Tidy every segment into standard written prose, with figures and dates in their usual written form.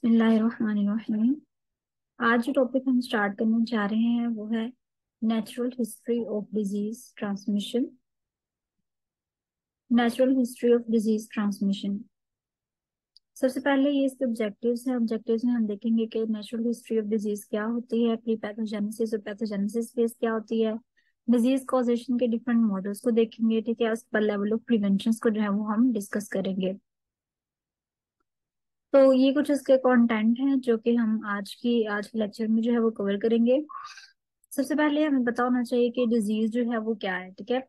बिस्मिल्लाहिर्रहमानिर्रहीम। आज जो टॉपिक हम स्टार्ट करने जा रहे हैं वो है natural history of disease transmission. Natural history of disease transmission. सबसे पहले ये इसके ऑब्जेक्टिव्स हैं। ऑब्जेक्टिव्स में हम देखेंगे कि नेचुरल हिस्ट्री ऑफ डिजीज क्या होती है, प्री पैथोजेनेसिस और पैथोजेनेसिस फेज क्या होती है, डिजीज कॉजेशन के डिफरेंट मॉडल्स को देखेंगे, ठीक है। उस पर लेवल ऑफ प्रिवेंशन को जो है वो हम डिस्कस करेंगे। तो ये कुछ इसके कंटेंट हैं जो कि हम आज के लेक्चर में जो है वो कवर करेंगे। सबसे पहले हमें पता होना चाहिए कि डिजीज जो है वो क्या है, ठीक है।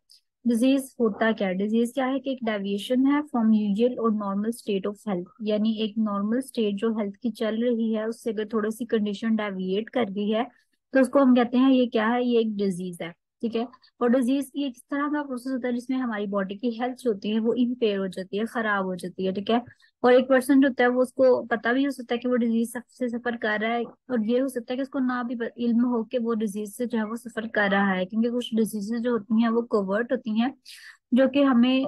डिजीज होता क्या है? डिजीज क्या है कि एक डेविएशन है फ्रॉम यूजुअल और नॉर्मल स्टेट ऑफ हेल्थ, यानी एक नॉर्मल स्टेट जो हेल्थ की चल रही है उससे अगर थोड़ी सी कंडीशन डेविएट कर गई है तो उसको हम कहते हैं ये क्या है, ये एक डिजीज है, ठीक है। और डिजीज की एक इस तरह का प्रोसेस होता है जिसमें हमारी बॉडी की हेल्थ जो होती है वो इम्पेयर हो जाती है, खराब हो जाती है, ठीक है। और एक पर्सन जो होता है वो उसको पता भी हो सकता है कि वो डिजीज से सफर कर रहा है, और ये हो सकता है कि उसको ना भी इल्म हो कि वो डिजीज से जो है वो सफर कर रहा है, क्योंकि कुछ डिजीजेज जो होती हैं वो कोवर्ट होती हैं जो कि हमें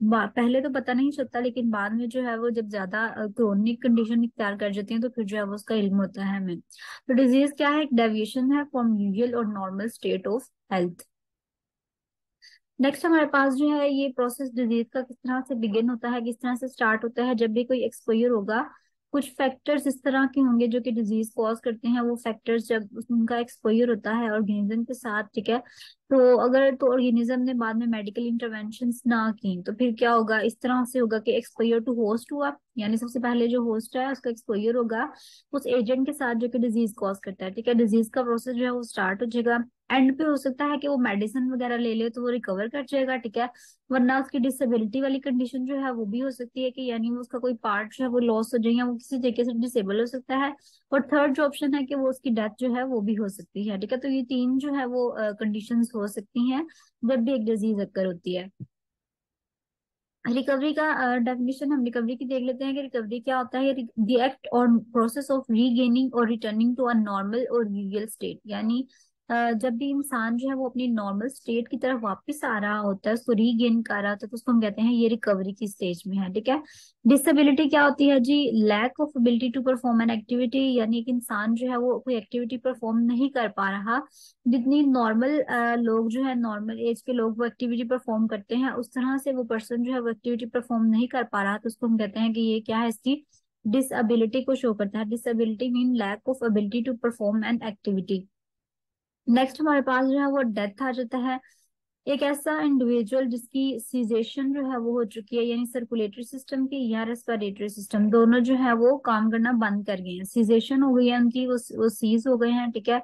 पहले तो पता नहीं चलता, लेकिन बाद में जो है वो जब ज्यादा क्रोनिक कंडीशन इख्तियार कर जाती है तो फिर जो है वो उसका इल्म होता है हमें। तो डिजीज क्या है? एक डेविएशन है फ्रॉम यूजुअल और normal state of health. Next हमारे पास जो है ये प्रोसेस डिजीज का किस तरह से बिगिन होता है, किस तरह से स्टार्ट होता है। जब भी कोई एक्सपोजर होगा, कुछ फैक्टर्स इस तरह के होंगे जो कि डिजीज कॉज करते हैं। वो फैक्टर्स जब उनका एक्सपोजर होता है ऑर्गेनिज्म के साथ, ठीक है, तो अगर तो ऑर्गेनिज्म ने बाद में मेडिकल इंटरवेंशंस ना की तो फिर क्या होगा? इस तरह से होगा कि एक्सपोजर टू होस्ट हुआ, यानी सबसे पहले जो होस्ट है उसका एक्सपोजर होगा उस एजेंट के साथ जो कि डिजीज कॉज करता है, ठीक है। डिजीज का प्रोसेस जो है वो स्टार्ट हो जाएगा। एंड पे हो सकता है कि वो मेडिसिन वगैरह ले ले तो वो रिकवर कर जाएगा, ठीक है। वरना उसकी डिसेबिलिटी वाली कंडीशन जो है वो भी हो सकती है कि यानी वो उसका कोई पार्ट जो है वो लॉस हो जाए या वो किसी तरीके से डिसेबल हो सकता है। और थर्ड जो ऑप्शन है कि वो उसकी डेथ जो है वो भी हो सकती है, ठीक है। तो ये तीन जो है वो कंडीशंस हो सकती हैं जब भी एक डिजीज अक्कर होती है। रिकवरी का डेफिनेशन हम रिकवरी की देख लेते हैं कि रिकवरी क्या होता है। द एक्ट और प्रोसेस ऑफ रीगेनिंग और रिटर्निंग टू अ नॉर्मल और यूजुअल स्टेट, यानी जब भी इंसान जो है वो अपनी नॉर्मल स्टेट की तरफ वापस आ रहा होता है, उसको रीगेन कर रहा होता है, तो उसको हम कहते हैं ये रिकवरी की स्टेज में है, ठीक है। डिसेबिलिटी क्या होती है जी? Lack of ability to perform an activity, यानी एक इंसान जो है वो कोई एक्टिविटी परफॉर्म नहीं कर पा रहा। जितनी नॉर्मल लोग जो है, नॉर्मल एज के लोग वो एक्टिविटी परफॉर्म करते हैं, उस तरह से वो पर्सन जो है वो एक्टिविटी परफॉर्म नहीं कर पा रहा, तो उसको हम कहते हैं कि ये क्या है, इसकी डिसएबिलिटी को शो करता है। Disability mean lack of ability to perform an activity. Next हमारे पास जो है वो डेथ आ जाता है। एक ऐसा इंडिविजुअल जिसकी सीजेशन जो है वो हो चुकी है, यानी सर्कुलेटरी सिस्टम की या रेस्पिरेटरी सिस्टम दोनों जो है वो काम करना बंद कर गए हैं, सीजेशन हो गई है उनकी, वो सीज हो गए हैं, ठीक है।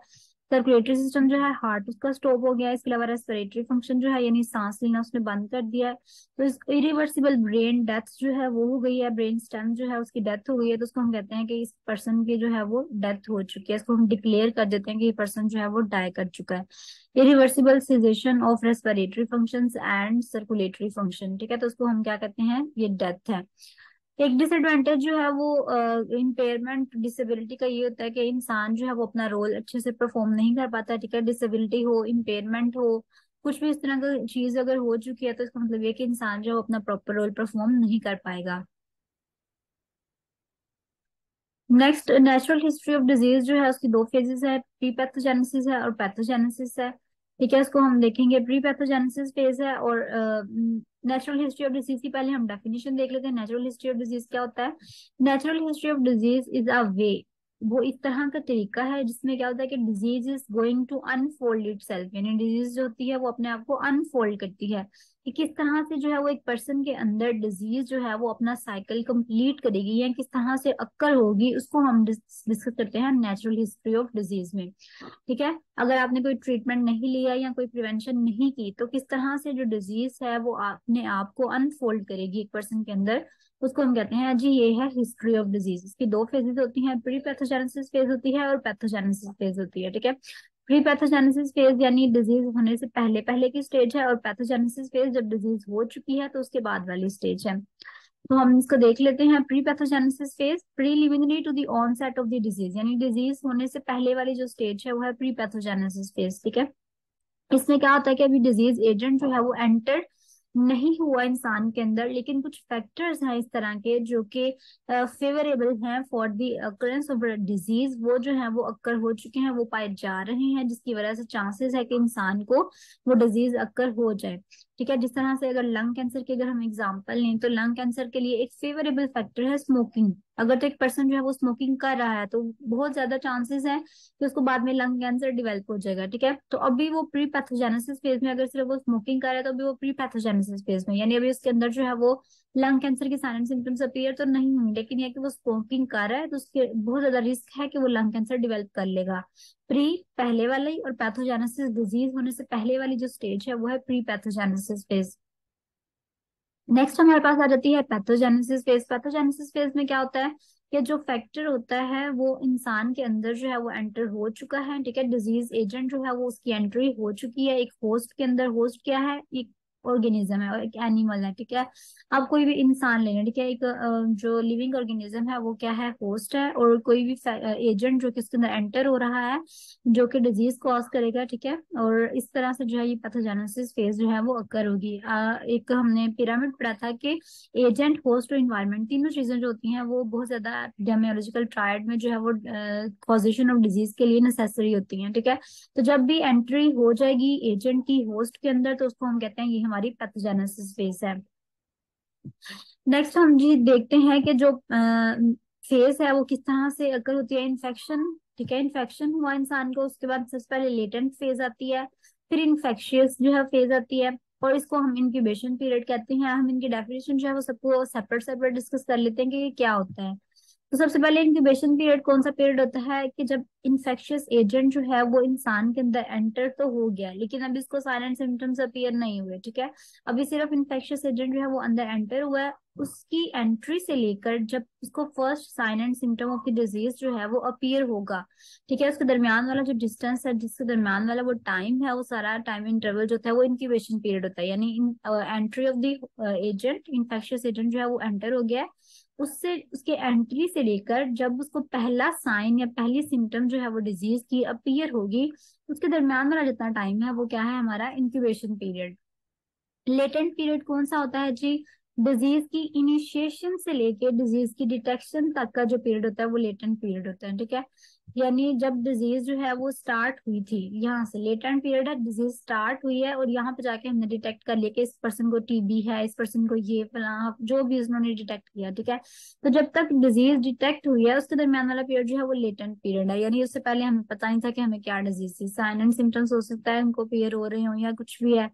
सर्कुलेटरी सिस्टम जो है, हार्ट उसका स्टॉप हो गया है, इसके अलावा रेस्पिरेटरी फंक्शन जो है यानी सांस लेना उसने बंद कर दिया है। तो इस इरिवर्सिबल ब्रेन डेथ जो है वो हो गई है, ब्रेन स्टेम जो है उसकी डेथ हो गई है, तो उसको हम कहते हैं कि इस पर्सन की जो है वो डेथ हो चुकी है। इसको हम डिक्लेयर कर देते हैं कि ये पर्सन जो है वो डाई कर चुका है। Irreversible cessation of respiratory functions and circulatory function, ठीक है, तो उसको हम क्या कहते हैं, ये डेथ है। एक डिसएडवांटेज जो है वो इम्पेयरमेंट डिसेबिलिटी का ये होता है कि इंसान जो है वो अपना रोल अच्छे से परफॉर्म नहीं कर पाता, ठीक है। डिसेबिलिटी हो, इम्पेयरमेंट हो, कुछ भी इस तरह का चीज अगर हो चुकी है तो इसका मतलब ये कि इंसान जो है वो अपना प्रॉपर रोल परफॉर्म नहीं कर पाएगा। Next, natural history of disease जो है उसकी दो फेजेस है, प्री पैथोजेनेसिस है और पैथोजेनेसिस है, ठीक है। इसको हम देखेंगे। प्री पैथोजेनेसिस फेज है और नेचुरल हिस्ट्री ऑफ डिजीज की पहले हम डेफिनेशन देख लेते हैं। नेचुरल हिस्ट्री ऑफ डिजीज क्या होता है? Natural history of disease is a way, वो इस तरह का तरीका है जिसमें क्या होता है कि disease is going to unfold itself, यानी डिजीज जो होती है वो अपने आप को अनफोल्ड करती है कि किस तरह से जो है वो एक पर्सन के अंदर डिजीज जो है वो अपना साइकिल कंप्लीट करेगी या किस तरह से अक्कर होगी, उसको हम डिस्कस करते हैं नेचुरल हिस्ट्री ऑफ डिजीज में, ठीक है। अगर आपने कोई ट्रीटमेंट नहीं लिया या कोई प्रिवेंशन नहीं की तो किस तरह से जो डिजीज है वो अपने आप को अनफोल्ड करेगी एक पर्सन के अंदर, उसको हम कहते हैं जी ये है हिस्ट्री ऑफ डिजीज। इसकी दो फेजेस होती हैं, प्री पैथोजेनेसिस फेज होती है और पैथोजेनेसिस फेज होती है, ठीक है। प्री पैथोजेनेसिस फेज यानी डिजीज होने से पहले पहले की स्टेज है, और पैथोजेनेसिस फेज जब डिजीज हो चुकी है तो उसके बाद वाली स्टेज है। तो हम इसको देख लेते हैं। Pre pathogenesis phase, preliminary to the onset of the disease, यानी डिजीज होने से पहले वाली जो स्टेज है वो है प्री पैथोजेनेसिस फेज, ठीक है। इसमें क्या होता है कि अभी डिजीज एजेंट जो है वो एंटर नहीं हुआ इंसान के अंदर, लेकिन कुछ फैक्टर्स हैं इस तरह के जो कि फेवरेबल हैं for the occurrence of disease, वो जो है वो अक्कर हो चुके हैं, वो पाए जा रहे हैं, जिसकी वजह से चांसेस है कि इंसान को वो डिजीज अक्कर हो जाए। ठीक है, जिस तरह से अगर लंग कैंसर की अगर हम एग्जांपल लें तो लंग कैंसर के लिए एक फेवरेबल फैक्टर है स्मोकिंग। अगर तो एक पर्सन जो है वो स्मोकिंग कर रहा है तो बहुत ज्यादा चांसेस है कि उसको बाद में लंग कैंसर डिवेल्प हो जाएगा। ठीक है, तो अभी वो प्री पैथोजेनेसिस फेज में, अगर सिर्फ वो स्मोकिंग कर रहा है तो अभी वो प्री पैथोजेनेसिस फेज में, यानी अभी उसके अंदर जो है वो लंग कैंसर के साइन एंड सिम्टम्स अपीयर तो नहीं होंगे, लेकिन ये कि वो स्मोकिंग कर रहा है तो उसके बहुत ज्यादा रिस्क है कि वो लंग कैंसर डिवेल्प कर लेगा। प्री पहले वाला ही, और पैथोजेनेसिस डिजीज होने से पहले वाली जो स्टेज है वो है प्री पैथोजेनेसिस फेज। नेक्स्ट हमारे पास आ जाती है पैथोजेनेसिस फेज। पैथोजेनेसिस फेज में क्या होता है कि जो फैक्टर होता है वो इंसान के अंदर जो है वो एंटर हो चुका है। ठीक है, डिजीज एजेंट जो है वो उसकी एंट्री हो चुकी है एक होस्ट के अंदर। होस्ट क्या है? एक ऑर्गेनिज्म है और एक एनिमल है। ठीक है, आप कोई भी इंसान ले लें, ठीक है, एक जो लिविंग ऑर्गेनिज्म है वो क्या है? होस्ट है। और कोई भी एजेंट जो कि उसके अंदर एंटर हो रहा है जो कि डिजीज कॉज करेगा। ठीक है, और इस तरह से जो है ये पैथोजेनेसिस फेज जो है वो अकर होगी। एक हमने पिरामिड पढ़ा था कि एजेंट, होस्ट और इन्वायरमेंट तीनों चीजें जो होती हैं वो बहुत ज्यादा एपिडेमियोलॉजिकल ट्रायड में जो है वो कॉजेशन ऑफ डिजीज के लिए नेसेसरी होती हैं। ठीक है, तो जब भी एंट्री हो जाएगी एजेंट की होस्ट के अंदर तो उसको हम कहते हैं ये हमारी पैथोजेनेसिस फेज है। नेक्स्ट हम जी देखते हैं कि जो फेज है वो किस तरह से अकर होती है। इन्फेक्शन, ठीक है, इन्फेक्शन हुआ इंसान को, उसके बाद सबसे पहले लेटेंट फेज आती है, फिर इन्फेक्शियस जो है फेज आती है, और इसको हम इंक्यूबेशन पीरियड कहते हैं। हम इनकी डेफिनेशन जो है वो सबको सेपरेट सेपरेट डिस्कस कर लेते हैं कि ये क्या होता है। तो सबसे पहले इंक्यूबेशन पीरियड कौन सा पीरियड होता है कि जब इन्फेक्शियस एजेंट जो है वो इंसान के अंदर एंटर तो हो गया लेकिन अभी इसको साइलेंट सिम्टम्स अपीयर नहीं हुए। ठीक है, अभी सिर्फ इन्फेक्शियस एजेंट जो है वो अंदर एंटर हुआ है, उसकी एंट्री से लेकर जब उसको first sign and symptom of the disease जो है वो अपीयर होगा। ठीक है, उसके दरमियान वाला जो डिस्टेंस है, जिसके दरमियान वाला वो टाइम है, वो सारा टाइम इंटरवल जो होता है वो इंक्यूबेशन पीरियड होता है। यानी entry of the agent, infectious agent जो है वो एंटर हो गया है, उससे उसके एंट्री से लेकर जब उसको पहला साइन या पहली सिम्टम जो है वो डिजीज की अपीयर होगी, उसके दरमियान वाला जितना टाइम है वो क्या है? हमारा इंक्यूबेशन पीरियड। लेटेंट पीरियड कौन सा होता है जी? डिजीज की इनिशिएशन से लेके डिजीज की डिटेक्शन तक का जो पीरियड होता है वो लेटेंट पीरियड होता है। ठीक है, यानी जब डिजीज जो है वो स्टार्ट हुई थी, यहाँ से लेटेंट पीरियड है, डिजीज स्टार्ट हुई है और यहाँ पे जाके हमने डिटेक्ट कर लिया कि इस पर्सन को टीबी है, इस पर्सन को ये फला जो भी उन्होंने डिटेक्ट किया। ठीक है, तो जब तक डिजीज डिटेक्ट हुई है उसके दरमियान वाला पीरियड जो है वो लेटेंट पीरियड है, यानी उससे पहले हमें पता नहीं था कि हमें क्या डिजीज थी। साइन एंड सिम्टम्स हो सकता है उनको अपीयर हो रहे हो या कुछ भी है,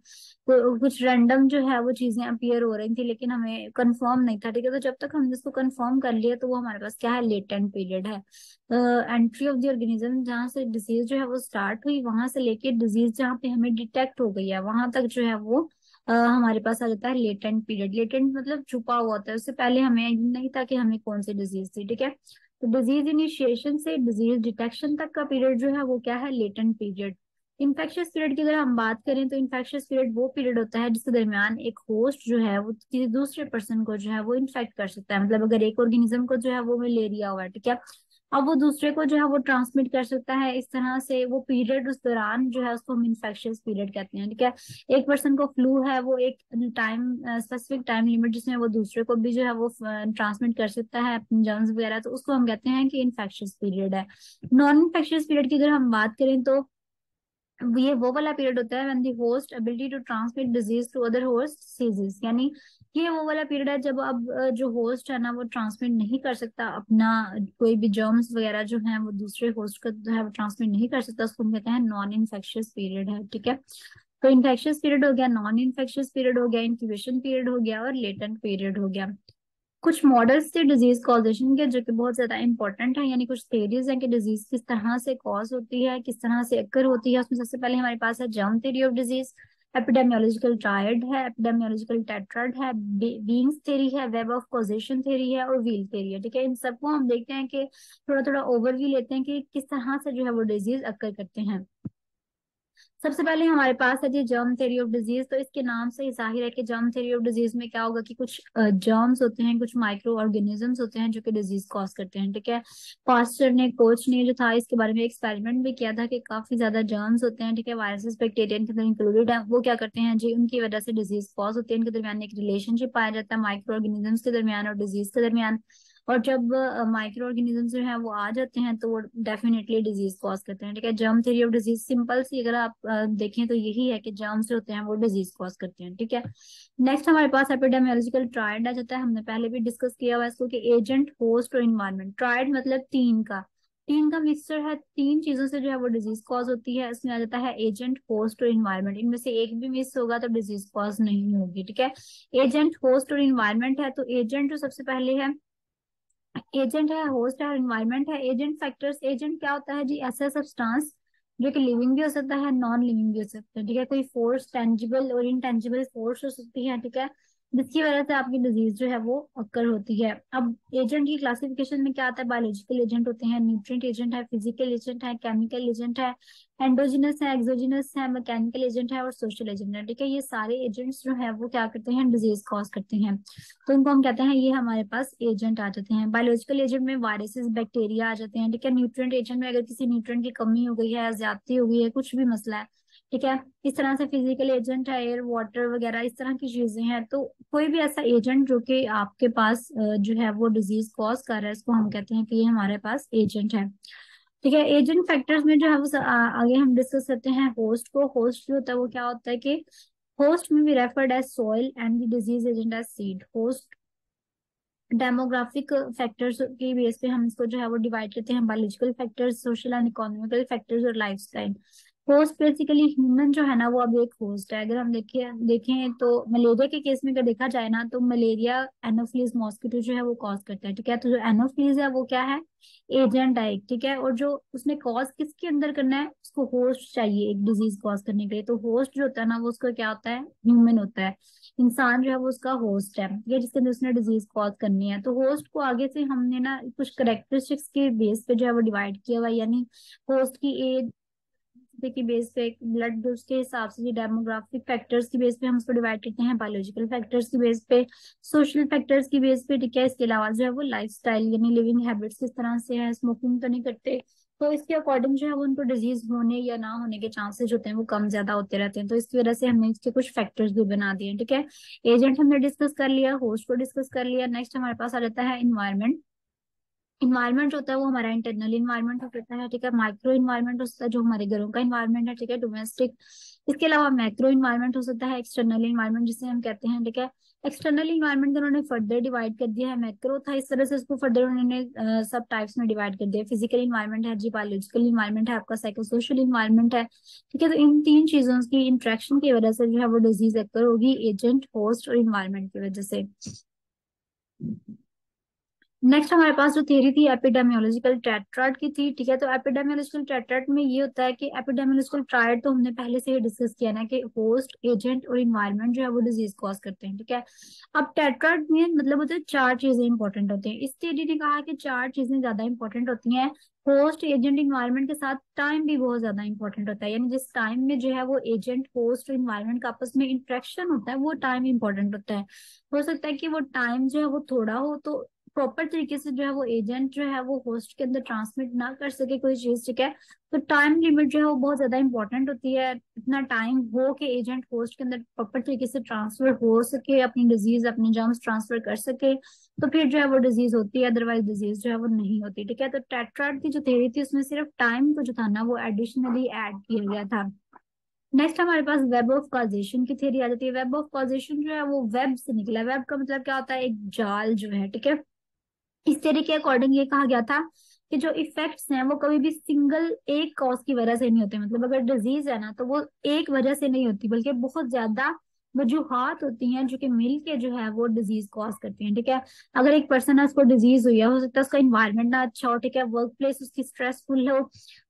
कुछ रैंडम जो है वो चीजें अपीयर हो रही थी लेकिन हमें कंफर्म नहीं था। ठीक है, तो जब तक हमने इसको कंफर्म कर लिया तो वो हमारे पास क्या है? लेटेंट पीरियड है। एंट्री ऑफ द ऑर्गेनिज्म, जहाँ से डिजीज जो है वो स्टार्ट हुई वहां से लेके डिजीज जहाँ पे हमें डिटेक्ट हो गई है वहां तक जो है वो हमारे पास आ जाता है लेटेंट पीरियड। लेटेंट मतलब छुपा हुआ होता है, उससे पहले हमें नहीं था कि हमें कौन सी डिजीज थी। ठीक है, तो डिजीज इनिशिएशन से डिजीज डिटेक्शन तक का पीरियड जो है वो क्या है? Latent period. इन्फेक्शियस पीरियड की अगर हम बात करें तो इन्फेक्शियस पीरियड वो पीरियड होता है जिसके दरमियान एक होस्ट जो है वो किसी दूसरे पर्सन को जो है वो इन्फेक्ट कर सकता है। मतलब अगर एक ऑर्गेनिज्म को जो है वो मलेरिया हुआ है, ठीक है, अब वो दूसरे को जो है वो ट्रांसमिट कर सकता है। इस तरह से वो पीरियड उस दौरान जो है उसको हम इन्फेक्शियस पीरियड कहते हैं। ठीक है, एक पर्सन को फ्लू है, वो एक टाइम स्पेसिफिक टाइम लिमिट जिसमें वो दूसरे को भी जो है वो ट्रांसमिट कर सकता है अपने जर्म्स वगैरह, तो उसको हम कहते हैं कि इन्फेक्शियस पीरियड है। नॉन इन्फेक्शियस पीरियड की अगर हम बात करें तो ये वो वाला पीरियड होता है when the host ability to transmit disease to other host ceases, यानी ये वो वाला पीरियड है जब अब जो होस्ट है ना वो ट्रांसमिट नहीं कर सकता अपना कोई भी जर्म्स वगैरह जो है वो दूसरे होस्ट को जो है वो ट्रांसमिट नहीं कर सकता, उसको हम कहते हैं नॉन इन्फेक्शियस पीरियड है। ठीक है, तो इन्फेक्शियस पीरियड हो गया, नॉन इन्फेक्शियस पीरियड हो गया, इंक्यूबेशन पीरियड हो गया और लेटेंट पीरियड हो गया। कुछ मॉडल्स थे डिजीज कॉजेशन के जो कि बहुत ज्यादा इंपॉर्टेंट है, यानी कुछ थेरीज हैं कि डिजीज किस तरह से कॉज होती है, किस तरह से अक्कर होती है। उसमें सबसे पहले हमारे पास है germ theory of disease, epidemiological triad है, एपिडेमियोलॉजिकल टेट्राड है, बीइंग्स थ्योरी है, वेब ऑफ कॉजेशन थ्योरी है और व्हील थ्योरी है। ठीक है, इन सबको हम देखते हैं कि थोड़ा थोड़ा ओवरव्यू लेते हैं कि किस तरह से जो है वो डिजीज अक्कर करते हैं। सबसे पहले हमारे पास है जी जर्म थ्योरी ऑफ डिजीज। तो इसके नाम से ही जाहिर है कि जर्म थ्योरी ऑफ डिजीज में क्या होगा कि कुछ जर्म्स होते हैं, कुछ माइक्रो ऑर्गेनिजम्स होते हैं जो कि डिजीज कॉज करते हैं, ठीक है। पास्टर ने, कोच ने जो था इसके बारे में एक्सपेरिमेंट भी किया था कि काफी ज्यादा जर्म्स होते हैं, ठीक है, वायरसेस बैक्टीरिया के अंदर इंक्लूडेड है, वो क्या करते हैं जी, उनकी वजह से डिजीज कॉज होती है। इनके दरमियान एक रिलेशनशिप पाया जाता है माइक्रो ऑर्गेनिजम्स के दरमियान और डिजीज के दरमियान। और जब माइक्रो ऑर्गेनिज्म जो है वो आ जाते हैं तो वो डेफिनेटली डिजीज कॉज करते हैं, ठीक है। Germ theory of disease simple सी अगर आप देखें तो यही है कि जर्म्स जो होते हैं वो डिजीज कॉज करते हैं, ठीक है। नेक्स्ट हमारे पास एपिडेमियोलॉजिकल ट्रायड आ जाता है। हमने पहले भी डिस्कस किया हुआ है इसको कि एजेंट, होस्ट और इन्वायरमेंट। ट्रायड मतलब तीन का मिक्सचर है, तीन चीजों से जो है वो डिजीज कॉज होती है। इसमें आ जाता है एजेंट, होस्ट और इन्वायरमेंट। इनमें से एक भी मिस होगा तो डिजीज कॉज नहीं होगी, ठीक है। एजेंट, होस्ट और इन्वायरमेंट है। तो एजेंट जो सबसे पहले है, एजेंट है, होस्ट है और इन्वायरमेंट है। एजेंट फैक्टर्स, एजेंट क्या होता है जी, ऐसा सब्सटेंस जो कि लिविंग भी हो सकता है, नॉन लिविंग भी हो सकता है, ठीक है। कोई फोर्स, टेंजिबल और इनटेंजिबल फोर्स हो सकती है, ठीक है, जिसकी वजह से आपकी डिजीज जो है वो अक्कर होती है। अब एजेंट की क्लासिफिकेशन में क्या आता है, बायोलॉजिकल एजेंट होते हैं, न्यूट्रिएंट एजेंट है, फिजिकल एजेंट है, केमिकल एजेंट है, एंडोजिनस है, एक्सोजिनस है, मैकेनिकल एजेंट है और सोशल एजेंट है, ठीक है। ये सारे एजेंट्स जो है वो क्या करते हैं, डिजीज कॉज करते हैं। तो इनको हम कहते हैं, ये हमारे पास एजेंट आ जाते हैं। बायोलॉजिकल एजेंट में वायरसेस, बैक्टीरिया आ जाते हैं, ठीक है। न्यूट्रिएंट एजेंट में अगर किसी न्यूट्रिएंट की कमी हो गई है, ज्यादती हो गई है, कुछ भी मसला है, ठीक है। इस तरह से फिजिकल एजेंट है, एयर, वाटर वगैरह इस तरह की चीजें हैं। तो कोई भी ऐसा एजेंट जो कि आपके पास जो है वो डिजीज कॉज कर रहा है, इसको हम कहते हैं कि ये हमारे पास एजेंट है, ठीक है। एजेंट फैक्टर्स में जो है वो आगे हम डिस्कस करते हैं होस्ट को। होस्ट जो होता है वो क्या होता है कि होस्ट में भी referred as soil and the disease agent as seed. Host demographic factors की बेस पे हम इसको जो है वो डिवाइड करते हैं, biological factors, social and economical factors और लाइफस्टाइल। होस्ट बेसिकली ह्यूमन जो है ना वो अब एक होस्ट है। अगर हम देखें तो मलेरिया के केस में अगर देखा जाए ना तो मलेरिया एनोफिलीज मॉस्किटो जो है वो कॉज करता है, ठीक है। तो जो एनोफिलीज है वो क्या है, एजेंट है एक, ठीक है। और जो उसने कॉज किसके अंदर करना है, उसको होस्ट चाहिए एक डिजीज कॉज करने के लिए। तो होस्ट जो होता है ना वो उसका क्या होता है, ह्यूमन होता है। इंसान जो है वो उसका होस्ट है, ये जिसके अंदर उसने डिजीज कॉज करनी है। तो होस्ट को आगे से हमने ना कुछ करेक्टरिस्टिक्स के बेस पे जो है वो डिवाइड किया हुआ है, यानी होस्ट की एज की बेस पे, ब्लड ग्रुप्स के हिसाब से, डेमोग्राफिक फैक्टर्स की बेस पे हम उसको डिवाइड करते हैं, बायोलॉजिकल फैक्टर्स की बेस पे, सोशल फैक्टर्स की बेस पे, ठीक है। इसके अलावा जो है वो लाइफ स्टाइल यानी लिविंग हैबिट्स किस तरह से है, स्मोकिंग तो नहीं करते, तो इसके अकॉर्डिंग जो है वो उनको डिजीज होने या ना होने के चांसेस होते हैं वो कम ज्यादा होते रहते हैं। तो इसकी वजह से हमने इसके कुछ फैक्टर्स भी बना दिए हैं, ठीक है। एजेंट हमने डिस्कस कर लिया, होस्ट को डिस्कस कर लिया। नेक्स्ट हमारे पास आ जाता है इन्वायरमेंट। इन्वायरमेंट जो होता है वो हमारा इंटरनल इन्वायरमेंट हो जाता है, ठीक है। माइक्रो इन्वायरमेंट होता है जो हमारे घरों का इन्वायरमेंट है, ठीक है, डोमेस्टिक। इसके अलावा मैक्रो इन्वायरमेंट हो सकता है, एक्सटर्नल इन्वायरमेंट जिसे हम कहते हैं, ठीक है। एक्सटर्नल इन्वायरमेंट को उन्होंने फर्दर डिवाइड कर दिया है, मैक्रो था इस तरह से उसको फर्दर उन्होंने सब टाइप्स में डिवाइड कर दिया। फिजिकल इन्वायरमेंट है जी, बायोलॉजिकल इन्वायरमेंट है आपका, साइको सोशल इन्वायरमेंट है, ठीक है। तो इन तीन चीजों की इंट्रैक्शन की वजह से जो है वो डिजीज अक्कर होगी, एजेंट, होस्ट और इन्वायरमेंट की वजह से। नेक्स्ट हमारे पास जो थ्योरी थी एपिडेमियोलॉजिकल टेट्राड की थी, ठीक है। तो एपिडेमियोलॉजिकल टेट्राड में ये होता है कि एपिडेमियोलॉजिकल ट्रायड तो हमने पहले से ही डिस्कस किया ना कि होस्ट, एजेंट और इन्वायरमेंट जो है वो डिजीज कॉज करते हैं, ठीक है। अब टेट्राड में मतलब होता है चार चीजें इंपॉर्टेंट होती हैं। इस थ्योरी ने कहा कि चार चीजें ज्यादा इंपॉर्टेंट होती हैं, होस्ट, एजेंट, इन्वायरमेंट के साथ टाइम भी बहुत ज्यादा इंपॉर्टेंट होता है, यानी जिस टाइम में जो है वो एजेंट, होस्ट और इन्वायरमेंट का आपस में इंटरेक्शन होता है वो टाइम इंपॉर्टेंट होता है। हो सकता है कि वो टाइम जो है वो थोड़ा हो तो प्रॉपर तरीके से जो है वो एजेंट जो है वो होस्ट के अंदर ट्रांसमिट ना कर सके कोई चीज, ठीक है। तो टाइम लिमिट जो है वो बहुत ज्यादा इंपॉर्टेंट होती है, इतना टाइम हो कि एजेंट होस्ट के अंदर प्रॉपर तरीके से ट्रांसफर हो सके, अपनी डिजीज, अपने जर्म्स ट्रांसफर कर सके, तो फिर जो है वो डिजीज होती है, अदरवाइज डिजीज जो है वो नहीं होती, ठीक है। तो टेट्राड की जो थ्योरी थी उसमें सिर्फ टाइम को जो था ना वो एडिशनली ऐड किया गया था। नेक्स्ट हमारे पास वेब ऑफ कॉजेशन की थ्योरी आ जाती है। वेब ऑफ कॉजेशन जो है वो वेब से निकला है। वेब का मतलब क्या होता है, एक जाल जो है, ठीक है। इस theory के अकॉर्डिंग ये कहा गया था कि जो इफेक्ट्स हैं वो कभी भी सिंगल एक कॉज की वजह से नहीं होते, मतलब अगर डिजीज है ना तो वो एक वजह से नहीं होती बल्कि बहुत ज्यादा वजूहात होती हैं जो कि मिल के जो है वो डिजीज कॉज करती हैं, ठीक है। अगर एक पर्सन है उसको डिजीज हुई है, हो सकता है उसका इन्वायरमेंट ना अच्छा हो, ठीक है, वर्क प्लेस उसकी स्ट्रेसफुल हो,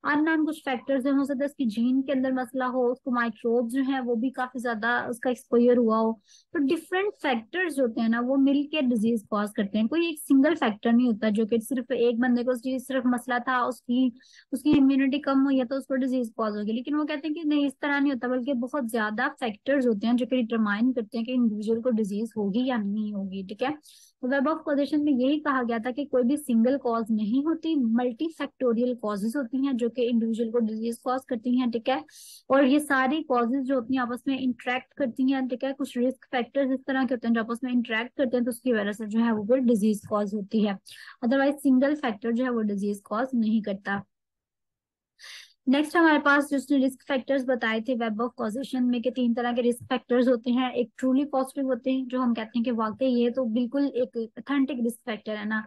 अननोन कुछ फैक्टर्स हैं, हो सकता है उसकी जीन के अंदर मसला हो, उसको माइक्रोब जो है वो भी काफी ज्यादा उसका एक्सपोजर हुआ हो। तो डिफरेंट फैक्टर्स होते हैं ना वो मिलके डिजीज कॉज करते हैं, कोई एक सिंगल फैक्टर नहीं होता जो कि सिर्फ एक बंदे को सिर्फ मसला था, उसकी उसकी इम्यूनिटी कम हुई है तो उसको डिजीज कॉज होगी। लेकिन वो कहते हैं कि नहीं, इस तरह नहीं होता, बल्कि बहुत ज्यादा फैक्टर्स होते हैं जो कि डिटरमाइन करते हैं कि इंडिविजुअल को डिजीज होगी या नहीं होगी, ठीक है। तो वेब ऑफ कॉजेशन में यही कहा गया था कि कोई भी सिंगल कॉज नहीं होती, मल्टी फैक्टोरियल कॉजेज होती हैं जो कि इंडिविजुअल को डिजीज कॉज करती हैं, ठीक है। और ये सारी कॉजेज जो होती हैं आपस में इंटरेक्ट करती हैं, ठीक है। कुछ रिस्क फैक्टर्स इस तरह के होते हैं जो आपस में इंटरेक्ट करते हैं, तो उसकी वजह से जो है वो फिर डिजीज कॉज होती है। अदरवाइज सिंगल फैक्टर जो है वो डिजीज कॉज नहीं करता। नेक्स्ट हमारे पास जिसने रिस्क फैक्टर्स बताए थे वेब ऑफ कॉजेशन में, कि तीन तरह के रिस्क फैक्टर्स होते हैं। एक ट्रूली पॉजिटिव होते हैं जो हम कहते हैं कि वाकई ये तो बिल्कुल एक ऑथेंटिक रिस्क फैक्टर है ना,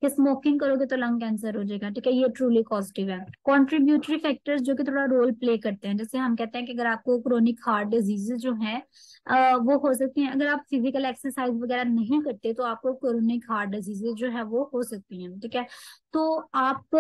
कि स्मोकिंग करोगे तो लंग कैंसर हो जाएगा, ठीक है, ये ट्रूली पॉजिटिव है। कॉन्ट्रीब्यूटरी फैक्टर्स जो कि थोड़ा रोल प्ले करते हैं, जैसे हम कहते हैं कि अगर आपको क्रोनिक हार्ट डिजीजेज जो है वो हो सकती हैं, अगर आप फिजिकल एक्सरसाइज वगैरह नहीं करते तो आपको क्रोनिक हार्ट डिजीजेज जो है वो हो सकती हैं, ठीक है। तो आप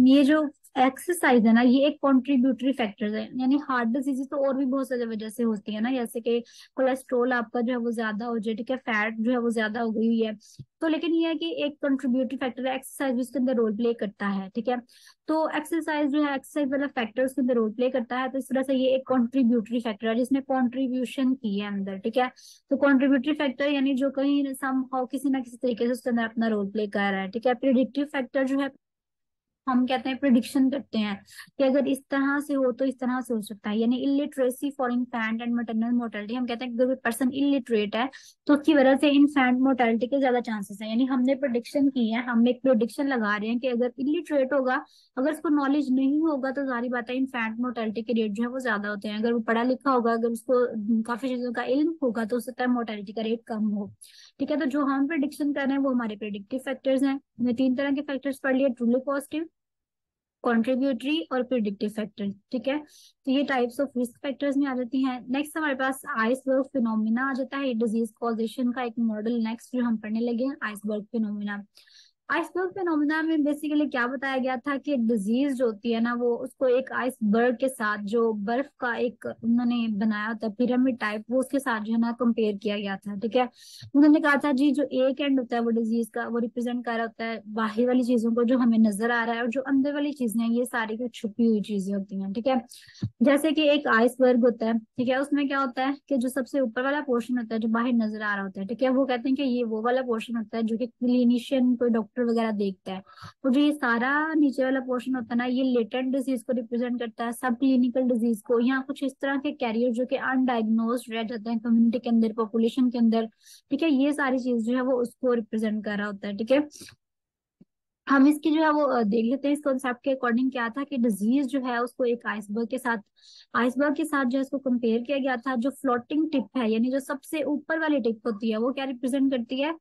ये जो एक्सरसाइज है ना, ये एक कॉन्ट्रीब्यूटरी फैक्टर है, यानी हार्ट डिजीज तो और भी बहुत सारी वजह से होती है ना, जैसे कि कोलेस्ट्रोल आपका जो है वो ज्यादा हो जाए, ठीक है, फैट जो है वो ज्यादा हो गई हुई है। तो लेकिन ये है कि एक कंट्रीब्यूटरी फैक्टर है, एक्सरसाइज भी उसके अंदर रोल प्ले करता है, ठीक है। तो एक्सरसाइज जो है, एक्सरसाइज वाला फैक्टर उसके अंदर रोल प्ले करता है, तो इस तरह से ये एक कॉन्ट्रीब्यूटरी फैक्टर है जिसने कॉन्ट्रीब्यूशन की है अंदर, ठीक है। तो कॉन्ट्रीब्यूटरी फैक्टर यानी जो कहीं सम किसी ना किसी तरीके से उसके अंदर अपना रोल प्ले कर रहा है, ठीक है। प्रिडिक्टिव फैक्टर जो है, हम कहते हैं प्रिडिक्शन करते हैं कि अगर इस तरह से हो तो इस तरह से हो सकता है, यानी illiteracy for infant and maternal mortality, हम कहते हैं कि अगर पर्सन इलिटरेट है तो उसकी वजह से इन्फेंट मोर्टेलिटी के ज्यादा चांसेस हैं। यानी हमने प्रिडिक्शन की है, हम एक प्रिडिक्शन लगा रहे हैं कि अगर इलिटरेट होगा, अगर उसको नॉलेज नहीं होगा तो सारी बात है इन्फेंट मोर्टेलिटी के रेट जो है वो ज्यादा होते हैं। अगर वो पढ़ा लिखा होगा, अगर उसको काफी चीजों का इल्म होगा तो हो सकता है मोर्टेलिटी का रेट कम हो, ठीक है। तो जो हम प्रिडिक्शन कर रहे हैं वो हमारे प्रिडिक्टिव फैक्टर्स हैं। हमने तीन तरह के फैक्टर्स पढ़ लिए, ट्रूली पॉजिटिव, कॉन्ट्रीब्यूटरी और प्रिडिक्टिव फैक्टर, ठीक है। तो ये टाइप्स ऑफ रिस्क फैक्टर्स में आ जाती हैं। नेक्स्ट हमारे पास आइसबर्ग फिनोमिना आ जाता है, डिजीज कॉजेशन का एक मॉडल नेक्स्ट जो हम पढ़ने लगे हैं, आइसबर्ग फिनोमिना। आइसबर्ग फिनोमिना में बेसिकली क्या बताया गया था कि डिजीज जो होती है ना वो उसको एक आइसबर्ग के साथ, जो बर्फ का एक उन्होंने बनाया होता है पिरामिड टाइप, वो उसके साथ जो है ना कंपेयर किया गया था, ठीक है। उन्होंने कहा था जी जो एक एंड होता है वो डिजीज का, वो रिप्रेजेंट कर रहा होता है बाहर वाली चीजों को जो हमें नजर आ रहा है, और जो अंदर वाली चीजें हैं ये सारी कुछ छुपी हुई चीजें होती हैं, ठीक है। जैसे कि एक आइसबर्ग होता है, ठीक है, उसमें क्या होता है कि जो सबसे ऊपर वाला पोर्शन होता है जो बाहर नजर आ रहा होता है, ठीक है, वो कहते हैं कि ये वो वाला पोर्शन होता है जो कि क्लिनिशियन कोई डॉक्टर वगैरह देखता है। और जो ये सारा नीचे वाला पोर्शन होता है ना, ये लेटेंट डिजीज को रिप्रेजेंट करता है, सब क्लिनिकल डिजीज को। यहाँ कुछ इस तरह के कैरियर जो कि अनडायग्नोस्ड रह जाते हैं कम्युनिटी के अंदर, पॉपुलेशन के अंदर, ठीक है, ये सारी चीज जो है वो उसको रिप्रेजेंट कर रहा होता है, ठीक है। हम इसकी जो है वो देख लेते हैं इस कॉन्सेप्ट के अकॉर्डिंग क्या था कि डिजीज जो है उसको एक आइसबर्ग के साथ जो है इसको कंपेयर किया गया था। जो फ्लोटिंग टिप है, यानी जो सबसे ऊपर वाली टिप होती है, वो क्या रिप्रेजेंट करती है,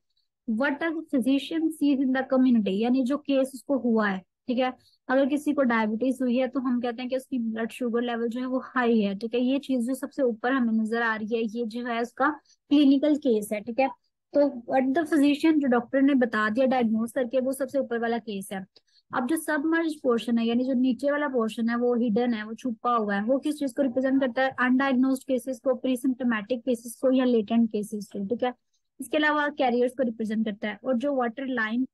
what a physician sees in the community, यानी जो केस उसको हुआ है, ठीक है। अगर किसी को डायबिटीज हुई है तो हम कहते हैं कि उसकी ब्लड शुगर लेवल जो है वो हाई है, ठीक है, ये चीज जो सबसे ऊपर हमें नजर आ रही है ये जो है उसका क्लिनिकल केस है, ठीक है। तो व्हाट द फिजिशियन, जो डॉक्टर ने बता दिया डायग्नोस करके, वो सबसे ऊपर वाला केस है। अब जो सबमर्ज पोर्शन है, यानी जो नीचे वाला पोर्शन है, वो हिडन है, वो छुपा हुआ है, वो किस चीज को रिप्रेजेंट करता है, अनडायग्नोस्ड केसेस को, प्रीसिम्टोमेटिक केसेस को, या लेटेंट केसेस को, ठीक है। इसके अलावा कैरियर्स को रिप्रेजेंट करता है। और जो वाटर लाइन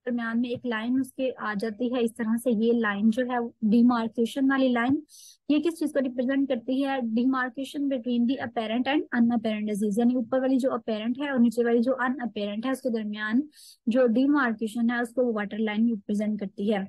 दरम्यान में एक लाइन उसके आ जाती है इस तरह से, ये लाइन जो है डिमार्केशन वाली लाइन, ये किस चीज को रिप्रेजेंट करती है, demarcation between the apparent and unapparent disease, यानी ऊपर वाली जो अपेरेंट है और नीचे वाली जो अनअपेरेंट है उसके दरमियान जो डिमार्केशन है उसको वो वाटर लाइन रिप्रेजेंट करती है,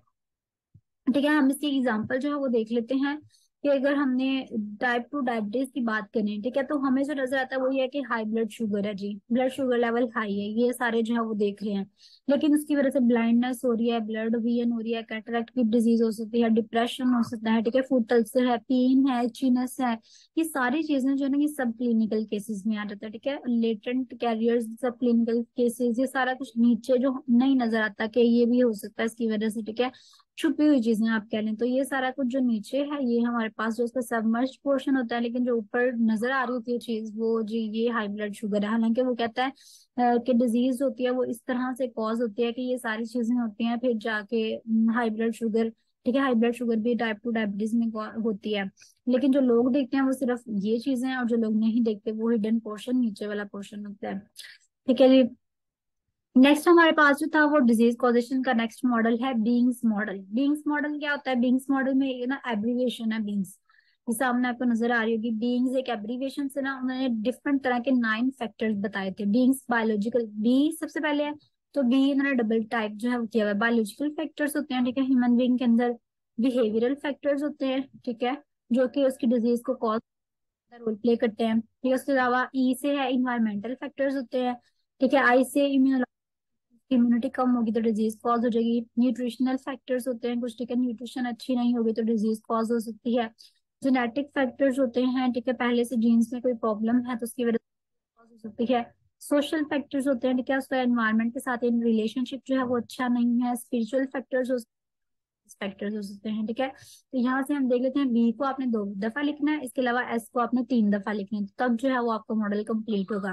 ठीक है। हम इसकी एग्जांपल जो है वो देख लेते हैं कि अगर हमने टाइप 2 डायबिटीज की बात करें, ठीक है, तो हमें जो नजर आता है वो ये है कि हाई ब्लड शुगर है जी, ब्लड शुगर लेवल हाई है, ये सारे जो है वो देख रहे हैं। लेकिन उसकी वजह से ब्लाइंडनेस हो रही है, ब्लड वीन हो रही है, कैटरेक्ट की डिजीज हो सकती है, डिप्रेशन हो सकता है, ठीक है, फूड अल्सर है, पेन है, चीनस है, ये सारी चीजें जो है ना ये सब क्लिनिकल केसेस में आ जाता है, ठीक है। लेटेंट कैरियर्स, सब क्लिनिकल केसेस, ये सारा कुछ नीचे जो नहीं नजर आता कि ये भी हो सकता है इसकी वजह से, ठीक है। छुपी हुई चीजें आप कह लें। तो ये सारा कुछ जो नीचे है ये हमारे पास जो इसका सबमर्ज पोर्शन होता है, लेकिन जो ऊपर नजर आ रही होती है चीज वो जी ये हाई ब्लड शुगर है। हालांकि वो कहता है कि डिजीज होती है वो इस तरह से कॉज होती है कि ये सारी चीजें होती हैं फिर जाके हाई ब्लड शुगर। ठीक है, हाई ब्लड शुगर भी टाइप 2 डायबिटीज में होती है। लेकिन जो लोग देखते हैं वो सिर्फ ये चीजें हैं, और जो लोग नहीं देखते वो हिडन पोर्शन, नीचे वाला पोर्शन होता है। ठीक है जी। नेक्स्ट हमारे पास जो था वो डिजीज कॉजेशन का नेक्स्ट मॉडल है बीइंग्स मॉडल। बीइंग्स मॉडल क्या होता है? बीइंग्स मॉडल में ये ना एब्रीविएशन है बीइंग्स। ये सामने आपको नजर आ रही होगी बीइंग्स एक एब्रीविएशन से ना उन्होंने डिफरेंट तरह के 9 फैक्टर्स बताए थे। बीइंग्स बायोलॉजिकल बी सबसे पहले है। तो बी इन्होंने डबल टाइप जो है वो किया हुआ है। बायोलॉजिकल फैक्टर्स होते हैं, ठीक है, ह्यूमन बीइंग के अंदर। बिहेवियरल फैक्टर्स होते हैं, ठीक है, जो कि उसकी डिजीज को कॉज रोल प्ले करते हैं। ठीक है, उसके अलावा ई से है इन्वायरमेंटल फैक्टर्स होते हैं। ठीक है, आई से इम्यूनिटी कम होगी तो डिजीज कॉज हो जाएगी। न्यूट्रिशनल फैक्टर्स होते हैं कुछ, ठीक है, न्यूट्रिशन अच्छी नहीं होगी तो डिजीज कॉज हो सकती है। जेनेटिक फैक्टर्स होते हैं, ठीक है, पहले से जीन्स में कोई प्रॉब्लम है तो उसकी वजह से कॉज हो सकती है। सोशल फैक्टर्स होते हैं, ठीक है, उसका एनवायरनमेंट के साथ इन रिलेशनशिप जो है वो अच्छा नहीं है। स्पिरिचुअल फैक्टर्स फैक्टर्स हो सकते हैं, ठीक है। तो यहाँ से हम देख लेते हैं बी को आपने 2 दफा लिखना है, इसके अलावा एस को आपने 3 दफा लिखना है, तब जो है वो आपका मॉडल कंप्लीट होगा।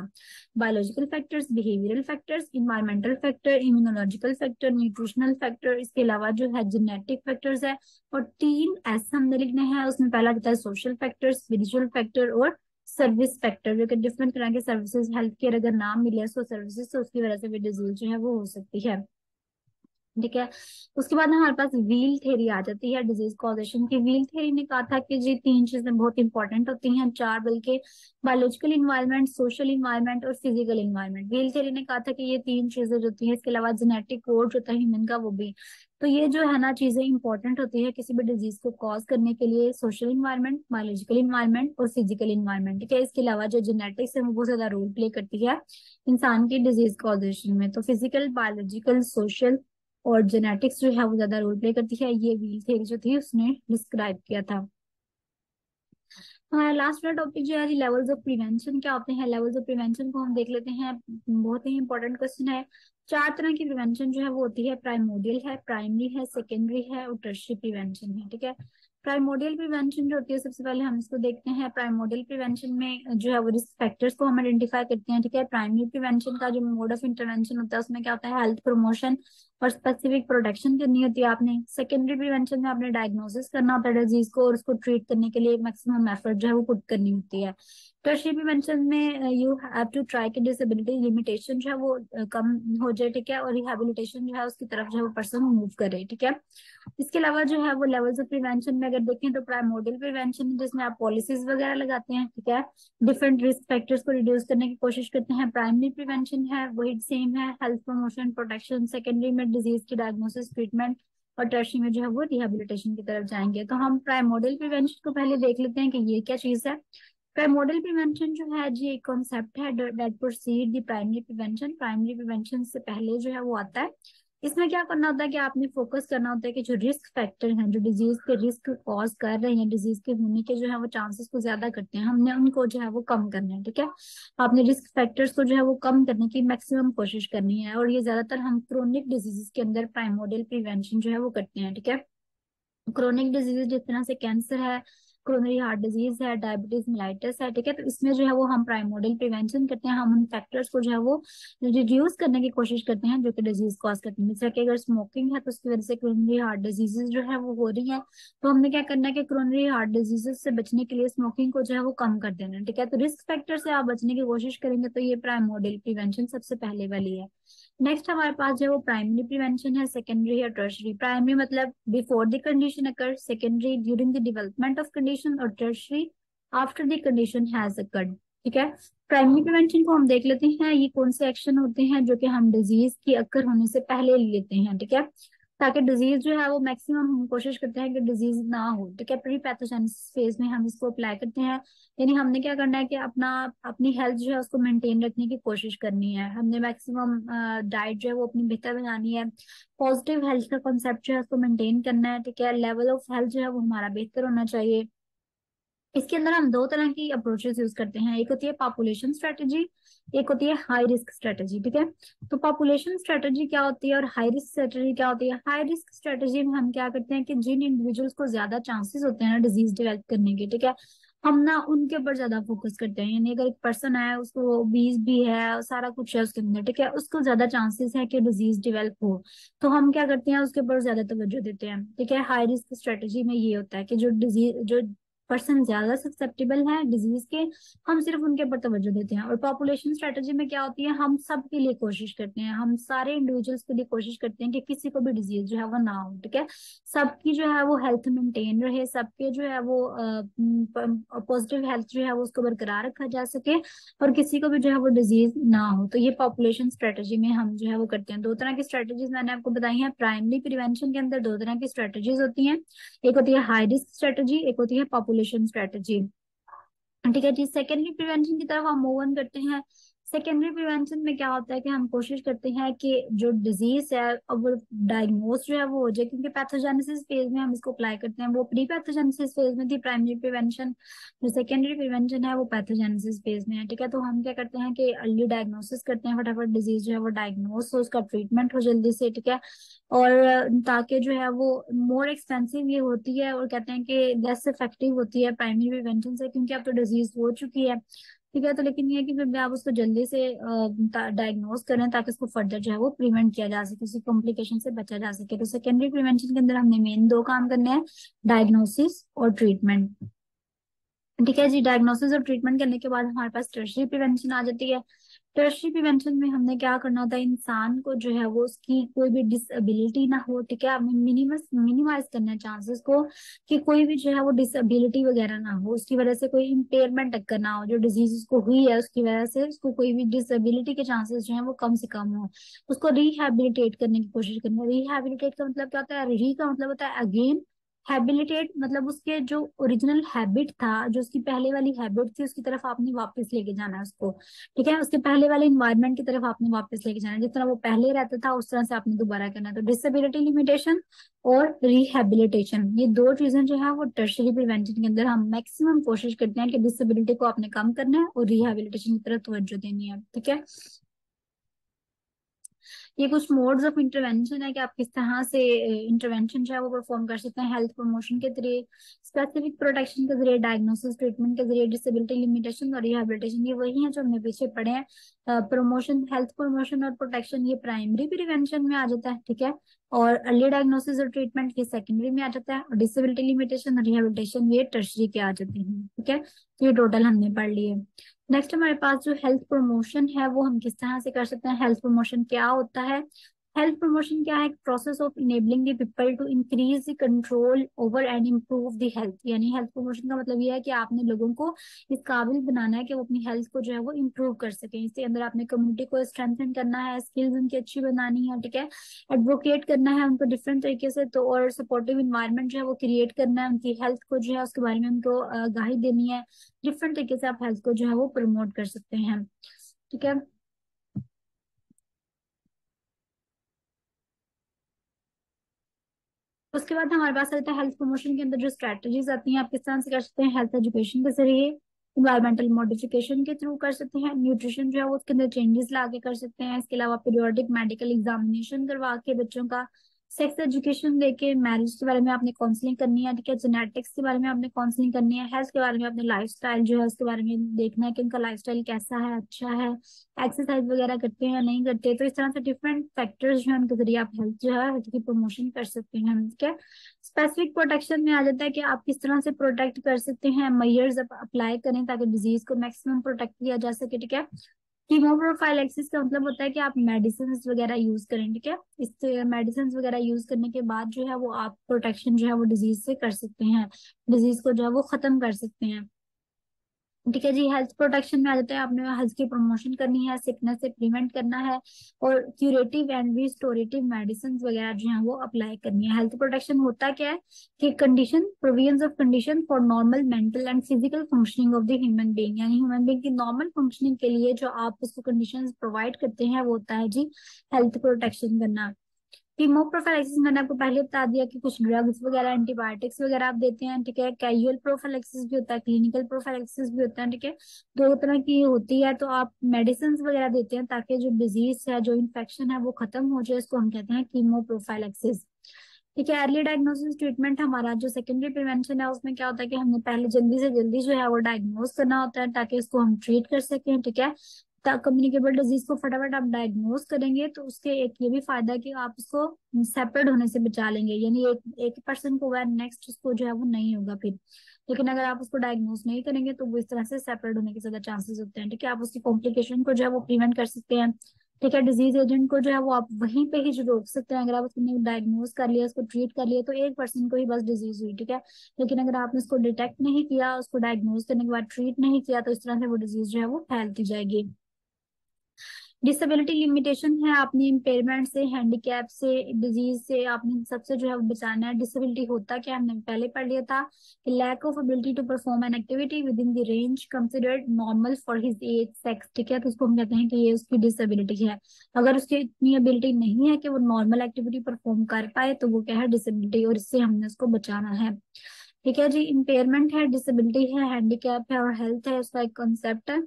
Biological factors, behavioural factors, environmental factor, immunological factor, nutritional factor, इसके अलावा जो है जेनेटिक फैक्टर्स है। और 3 एस हमने लिखने हैं, उसमें पहला आता है सोशल फैक्टर, स्पिरिचुअल फैक्टर और सर्विस फैक्टर, जो कि डिफरेंट तरह के सर्विसेज, हेल्थ केयर अगर नाम मिले सो सर्विसेज तो उसकी वजह से भी डिजीज जो है वो हो सकती है। ठीक है, उसके बाद हमारे पास व्हील थ्योरी आ जाती है डिजीज कॉजेशन की। व्हील थ्योरी ने कहा था कि जी 3 चीजें बहुत इंपॉर्टेंट होती हैं, 4 बल्कि, बायोलॉजिकल इन्वायरमेंट, सोशल इन्वायरमेंट और फिजिकल इन्वायरमेंट। व्हील थ्योरी ने कहा था कि ये 3 चीजें जो होती हैं, इसके अलावा जेनेटिक कोड जो होता है ह्यूमन का वो भी। तो ये जो है ना चीजें इंपॉर्टेंट होती है किसी भी डिजीज को कॉज करने के लिए, सोशल इन्वायरमेंट, बायोलॉजिकल इन्वायरमेंट और फिजिकल इन्वायरमेंट। ठीक है, इसके अलावा जो जेनेटिक्स है वो बहुत ज्यादा रोल प्ले करती है इंसान की डिजीज कॉजेशन में। तो फिजिकल, बायोलॉजिकल, सोशल और जेनेटिक्स जो है वो ज्यादा रोल प्ले करती है, ये व्हील थ्योरी जो थी उसने डिस्क्राइब किया था। हमारा लास्ट वाला टॉपिक जो है लेवल्स ऑफ प्रिवेंशन क्या होते हैं। लेवल्स ऑफ प्रिवेंशन को हम देख लेते हैं, बहुत ही इंपॉर्टेंट क्वेश्चन है। 4 तरह की प्रिवेंशन जो है वो होती है, प्राइमोडियल है, प्राइमरी है, सेकेंडरी है और टर्शियरी प्रिवेंशन है। ठीक है, प्राइमोडियल प्रिवेंशन जो होती है सबसे पहले हम इसको देखते हैं। प्राइमोडियल प्रिवेंशन में जो है वो रिस्क फैक्टर्स को हम आइडेंटिफाई करते हैं। ठीक है, प्राइमरी प्रिवेंशन का जो मोड ऑफ इंटरवेंशन होता है उसमें क्या होता है, हेल्थ प्रमोशन और स्पेसिफिक प्रोटेक्शन करनी होती है आपने। सेकेंडरी प्रिवेंशन में आपने डायग्नोसिस करना होता है डिजीज को और उसको ट्रीट करने के लिए मैक्सिमम एफर्ट जो है वो पुट करनी होती है। टर्शियरी प्रिवेंशन में यू हैव टू ट्राई कि डिसेबिलिटी लिमिटेशन जो है वो कम हो जाए, ठीक है, और रिहेबिलिटेशन जो है उसकी तरफ जो है वो पर्सन मूव करे। ठीक है, इसके अलावा जो है वो लेवल्स ऑफ प्रिवेंशन में अगर देखें तो प्राइमोडियल प्रिवेंशन जिसमें आप पॉलिसीज वगैरह लगाते हैं, ठीक है, डिफरेंट रिस्क फैक्टर्स को रिड्यूस करने की कोशिश करते हैं। प्राइमरी प्रिवेंशन है वही सेम है, हेल्थ प्रमोशन, प्रोटेक्शन। सेकेंडरी में डिजीज की डायग्नोसिस, ट्रीटमेंट। और टर्शियरी में जो है वो रिहेबिलिटेशन की तरफ जाएंगे। तो हम प्राइमोडियल प्रिवेंशन को पहले देख लेते हैं कि ये क्या चीज है। प्राइमोडियल प्रिवेंशन जो है जी एक कॉन्सेप्ट है that proceed the primary prevention. Primary prevention से पहले जो है वो आता है। इसमें क्या करना होता है कि आपने फोकस करना होता है कि जो रिस्क फैक्टर हैं, जो डिजीज के रिस्क कॉज कर रहे हैं, डिजीज के होने के जो है वो चांसेस को ज्यादा करते हैं, हमने उनको जो है वो कम करना है। ठीक है, आपने रिस्क फैक्टर्स को जो है वो कम करने की मैक्सिमम कोशिश करनी है, और ये ज्यादातर हम क्रोनिक डिजीजेस के अंदर प्राइमोडियल प्रिवेंशन जो है वो करते हैं। ठीक है, क्रोनिक डिजीज जिस तरह से कैंसर है, क्रोनरी हार्ट डिजीज है, डायबिटीज मेलाइटिस है, ठीक है, तो इसमें जो है वो हम प्राइमोडियल प्रिवेंशन करते हैं। हम उन फैक्टर्स को जो है वो रिड्यूस करने की कोशिश करते हैं जो कि डिजीज कॉज करते हैं। जैसे कि अगर स्मोकिंग है तो उसकी वजह से क्रोनरी हार्ट डिजीजेस जो है वो हो रही है, तो हमने क्या करना है कि क्रोनरी हार्ट डिजीजेस से बचने के लिए स्मोकिंग को जो है वो कम कर देना है। ठीक है, तो रिस्क फैक्टर से आप बचने की कोशिश करेंगे तो ये प्राइमोडियल प्रिवेंशन सबसे पहले वाली है। नेक्स्ट हमारे पास जो है वो प्राइमरी प्रिवेंशन है, सेकेंडरी या टर्शरी। प्राइमरी मतलब before the condition occur, secondary during the development of condition और tertiary after the condition has occurred. ठीक है, प्राइमरी प्रिवेंशन को हम देख लेते हैं, ये कौन से एक्शन होते हैं जो कि हम डिजीज की अकर होने से पहले लेते हैं। ठीक है, ताकि डिजीज जो है वो मैक्सिमम हम कोशिश करते हैं कि डिजीज ना हो। ठीक है, प्री पैथोजेनिसिस फेज में हम इसको अप्लाई करते हैं, यानी हमने क्या करना है कि अपनी हेल्थ जो है उसको मेंटेन रखने की कोशिश करनी है। हमने मैक्सिमम डाइट जो है वो अपनी बेहतर बनानी है। पॉजिटिव हेल्थ का कॉन्सेप्ट जो है उसको मेंटेन करना है। ठीक है, लेवल ऑफ हेल्थ जो है वो हमारा बेहतर होना चाहिए। इसके अंदर हम दो तरह की अप्रोचेस यूज करते हैं, एक होती है पॉपुलेशन स्ट्रेटेजी, एक होती है हाई रिस्क स्ट्रेटेजी, ठीक है। तो पॉपुलेशन स्ट्रेटेजी क्या होती है और हाई रिस्क स्ट्रेटेजी क्या होती है? हाई रिस्क स्ट्रेटेजी में हम क्या करते हैं कि जिन इंडिविजुअल्स को ज्यादा चांसेस होते हैं ना डिजीज डेवलप करने के, ठीक है, हम ना उनके ऊपर ज्यादा फोकस करते हैं। यानी अगर एक पर्सन है, उसको 20 भी है और सारा कुछ है उसके अंदर, ठीक है, उसको ज्यादा चांसेस है कि डिजीज डेवलप हो, तो हम क्या करते हैं उसके ऊपर ज्यादा तवज्जो देते हैं, ठीक है। हाई रिस्क स्ट्रेटेजी में ये होता है कि जो पर्सन ज्यादा ससेप्टेबल है डिजीज के, हम सिर्फ उनके ऊपर तवज्जो देते हैं। और पॉपुलेशन स्ट्रेटेजी में क्या होती है, हम सब के लिए कोशिश करते हैं, हम सारे इंडिविजुअल्स के लिए कोशिश करते हैं कि किसी को भी डिजीज जो है वो ना हो, ठीक है। सबकी जो है वो हेल्थ मेंटेन रहे, सबके जो है वो पॉजिटिव हेल्थ जो है वो उसको बरकरार रखा जा सके, और किसी को भी जो है वो डिजीज ना हो। तो ये पॉपुलेशन स्ट्रेटेजी में हम जो है वो करते हैं। दो तरह की स्ट्रेटेजीज मैंने आपको बताई हैं। प्राइमरी प्रिवेंशन के अंदर दो तरह की स्ट्रेटेजीज होती हैं, एक होती है हाई रिस्क स्ट्रेटेजी, एक होती है पॉपुलेशन स्ट्रेटेजी, ठीक है जी। सेकेंडरी प्रिवेंशन की तरफ हम मूव ऑन करते हैं। सेकेंडरी प्रिवेंशन में क्या होता है कि हम कोशिश करते हैं कि जो डिजीज है अब वो डायग्नोस जो है वो हो जाए, क्योंकि पैथोजेनेसिस फेज में हम इसको अप्लाई करते हैं। वो प्री पैथोजेनेसिस फेज में थी प्राइमरी प्रिवेंशन, जो सेकेंडरी प्रिवेंशन है वो पैथोजेनेसिस फेज में है, ठीक है। तो हम क्या करते हैं कि अर्ली डायग्नोसिस करते हैं, फटाफट डिजीज जो है वो डायग्नोस हो, उसका ट्रीटमेंट हो जल्दी से, ठीक है। और ताकि जो है वो मोर एक्सपेंसिव ये होती है, और कहते हैं कि लेस इफेक्टिव होती है प्राइमरी प्रिवेंशन से, क्योंकि अब तो डिजीज हो चुकी है, ठीक है। तो लेकिन ये है कि फिर भी आप उसको जल्दी से डायग्नोज करें ताकि उसको फर्दर जो है वो प्रिवेंट किया जा सके, उसी कॉम्प्लिकेशन से बचा जा सके। तो सेकेंडरी प्रिवेंशन के अंदर हमने मेन दो काम करने हैं, डायग्नोसिस और ट्रीटमेंट, ठीक है जी। डायग्नोसिस और ट्रीटमेंट करने के बाद हमारे पास टर्शरी प्रिवेंशन आ जाती है। टर्शरी प्रिवेंशन में हमने क्या करना होता है, इंसान को जो है वो उसकी कोई भी डिसेबिलिटी ना हो, ठीक है। हमें मिनिमाइज करना है चांसेस को कि कोई भी जो है वो डिसेबिलिटी वगैरह ना हो, उसकी वजह से कोई इम्पेयरमेंट अक्कर ना हो, जो डिजीज उसको हुई है उसकी वजह से उसको कोई भी डिसेबिलिटी के चांसेस जो है वो कम से कम हो। उसको रिहैबिलिटेट करने की कोशिश करनी है। रिहैबिलिटेट का मतलब क्या होता है? री का मतलब होता है अगेन, हैबिलिटेट मतलब उसके जो ओरिजिनल हैबिट था, जो उसकी पहले वाली हैबिट थी, उसकी तरफ आपने वापस लेके जाना है उसको, ठीक है। उसके पहले वाले इन्वायरमेंट की तरफ आपने वापस लेके जाना है, जिस तरह वो पहले रहता था उस तरह से आपने दोबारा करना है। तो डिसेबिलिटी लिमिटेशन और रिहैबिलिटेशन, ये दो चीजें जो है वो टर्शरी प्रिवेंशन के अंदर हम मैक्सिमम कोशिश करते हैं कि डिसेबिलिटी को आपने कम करना है और रिहैबिलिटेशन की तरफ तवज्जो देनी है, ठीक है। ये कुछ मोड्स ऑफ इंटरवेंशन है कि आप किस तरह से इंटरवेंशन जो है वो परफॉर्म कर सकते हैं। हेल्थ प्रमोशन के जरिए, स्पेसिफिक प्रोटेक्शन के जरिए, डायग्नोसिस ट्रीटमेंट के जरिए, डिसेबिलिटी लिमिटेशन और रिहैबिलिटेशन, ये वही है जो हमने पीछे पढ़े हैं। प्रमोशन, हेल्थ प्रमोशन और प्रोटेक्शन ये प्राइमरी प्रिवेंशन में आ जाता है, ठीक है। और अर्ली डायग्नोसिस और ट्रीटमेंट ये सेकेंडरी में आ जाता है, और डिसेबिलिटी लिमिटेशन और रिहैबिलिटेशन ये टर्शरी के आ जाते हैं, ठीक है। तो ये टोटल हमने पढ़ लिए। नेक्स्ट हमारे पास जो हेल्थ प्रमोशन है वो हम किस तरह से कर सकते हैं। हेल्थ प्रमोशन क्या होता है? हेल्थ प्रमोशन क्या है? Process of enabling the people to increase the control over and improve the health. यानी हेल्थ प्रमोशन का मतलब ये है कि आपने लोगों को इस काबिल बनाना है कि वो अपनी हेल्थ को जो है वो इम्प्रूव कर सके। इसके अंदर आपने कम्युनिटी को स्ट्रेंथन करना है, स्किल्स उनकी अच्छी बनानी है, ठीक है। एडवोकेट करना है उनको डिफरेंट तरीके से, तो और सपोर्टिव इन्वायरमेंट जो है वो क्रिएट करना है, उनकी हेल्थ को जो है उसके बारे में उनको आगाही देनी है। डिफरेंट तरीके से आप हेल्थ को जो है वो प्रमोट कर सकते हैं, ठीक है। उसके बाद हमारे पास आता है हेल्थ प्रमोशन के अंदर जो स्ट्रेटजीज आती हैं, आप किस तरह से कर सकते हैं। हेल्थ एजुकेशन के जरिए, इन्वायरमेंटल मॉडिफिकेशन के थ्रू कर सकते हैं, न्यूट्रिशन जो है वो उसके अंदर चेंजेस ला के कर सकते हैं। इसके अलावा पीरियोडिक मेडिकल एग्जामिनेशन करवा के बच्चों का, सेक्स एजुकेशन देके, मैरिज के बारे में आपने काउंसलिंग करनी है, ठीक है। जेनेटिक्स के बारे में आपने काउंसलिंग करनी है, हेल्थ के बारे में अपने लाइफस्टाइल जो है उसके बारे में देखना है कि उनका लाइफस्टाइल कैसा है, अच्छा है, एक्सरसाइज वगैरह करते हैं या नहीं करते। तो इस तरह से डिफरेंट फैक्टर्स जो है उनके जरिए आप हेल्थ जो है हेल्थ की प्रमोशन कर सकते हैं, ठीक है। स्पेसिफिक प्रोटेक्शन में आ जाता है कि आप किस तरह से प्रोटेक्ट कर सकते हैं, मेजर्स अप्लाई करें ताकि डिजीज को मैक्सिमम प्रोटेक्ट किया जा सके, ठीक है। कीमोप्रोफाइलेक्सिस का मतलब होता है कि आप मेडिसिन वगैरह यूज करें, ठीक है। इस मेडिसिन वगैरह यूज करने के बाद जो है वो आप प्रोटेक्शन जो है वो डिजीज से कर सकते हैं, डिजीज को जो है वो खत्म कर सकते हैं, ठीक है जी। हेल्थ प्रोटेक्शन में आ जाता है, आपने हेल्थ की प्रमोशन करनी है, सिकनेस से प्रिवेंट करना है, और क्यूरेटिव एंड रिस्टोरेटिव मेडिसिन वगैरह जो है वो अप्लाई करनी है। हेल्थ प्रोटेक्शन होता क्या है कि condition, provisions of condition for normal mental and physical functioning of the human being, यानी ह्यूमन बीइंग की नॉर्मल फंक्शनिंग के लिए जो आप उसको कंडीशंस प्रोवाइड करते हैं वो होता है जी हेल्थ प्रोटेक्शन करना, कीमोप्रोफाइलेक्सिस मैंने आपको पहले बता दिया कि कुछ ड्रग्स वगैरह एंटीबायोटिक्स वगैरह आप देते हैं, ठीक है। कैजुअल प्रोफाइलेक्सिस भी होता है, क्लिनिकल प्रोफाइलेक्सिस भी होता है, ठीक है। दो तरह की होती है। तो आप मेडिसिन वगैरह देते हैं ताकि जो डिजीज है, जो इन्फेक्शन है वो खत्म हो जाए, इसको हम कहते हैं कीमोप्रोफाइलेक्सिस, ठीक है। अर्ली डायग्नोसिस ट्रीटमेंट हमारा जो सेकेंडरी प्रिवेंशन है, उसमें क्या होता है कि हमने पहले जल्दी से जल्दी जो है वो डायग्नोस करना होता है ताकि उसको हम ट्रीट कर सकें, ठीक है। कम्युनिकेबल डिजीज को फटाफट आप डायग्नोस करेंगे तो उसके एक ये भी फायदा है कि आप उसको सेपरेट होने से बचा लेंगे, यानी एक एक पर्सन को हुआ नेक्स्ट उसको जो है वो नहीं होगा फिर। लेकिन अगर आप उसको डायग्नोस नहीं करेंगे तो वो इस तरह से सेपरेट होने के ज्यादा चांसेस होते हैं, ठीक है। आप उसकी कॉम्प्लिकेशन को जो है वो प्रिवेंट कर सकते हैं, ठीक है। डिजीज एजेंट को जो है वो आप वहीं पे ही जो रोक सकते हैं। अगर आप उसको डायग्नोज कर लिया, उसको ट्रीट कर लिया, तो एक पर्सन को ही बस डिजीज हुई, ठीक है। लेकिन अगर आपने उसको डिटेक्ट नहीं किया, उसको डायग्नोज करने के बाद ट्रीट नहीं किया, तो इस तरह से वो डिजीज जो है वो फैलती जाएगी। डिसेबिलिटी लिमिटेशन है, आपने इम्पेयरमेंट से, हैंडीकैप से, डिजीज से आपने सबसे जो है वो बचाना है। डिसेबिलिटी होता क्या है, हमने पहले पढ़ लिया था कि lack of ability to perform an activity within the range considered normal for his age sex, ठीक है। तो उसको हम कहते हैं कि ये उसकी डिसेबिलिटी है। अगर उसकी इतनी एबिलिटी नहीं है कि वो नॉर्मल एक्टिविटी परफॉर्म कर पाए, तो वो क्या है, डिसेबिलिटी, और इससे हमने उसको बचाना है, ठीक है जी। इम्पेयरमेंट है, डिसेबिलिटी है, हैंडीकैप है और हेल्थ है, उसका एक कॉन्सेप्ट है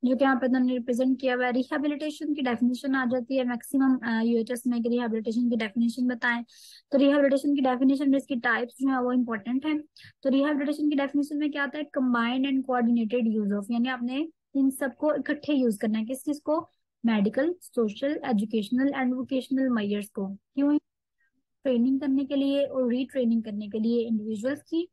जो कि यहाँ पे मैंने रिप्रेजेंट किया हुआ है। रिहेबिलिटेशन की डेफिनेशन आ जाती है मैक्सिमम यूएचएस में कि रिहेबिलिटेशन की डेफिनेशन बताएं। तो रिहेबिलिटेशन की डेफिनेशन, इसकी टाइप्स जो है वो इंपॉर्टेंट है। तो रिहेबिलिटेशन की डेफिनेशन में क्या आता है, combined and coordinated use of, यानी आपने इन सबको इकट्ठे यूज करना है। किस चीज को, medical, social, educational and vocational measures को। क्यों, ट्रेनिंग करने के लिए और रीट्रेनिंग करने के लिए इंडिविजुअल्स की।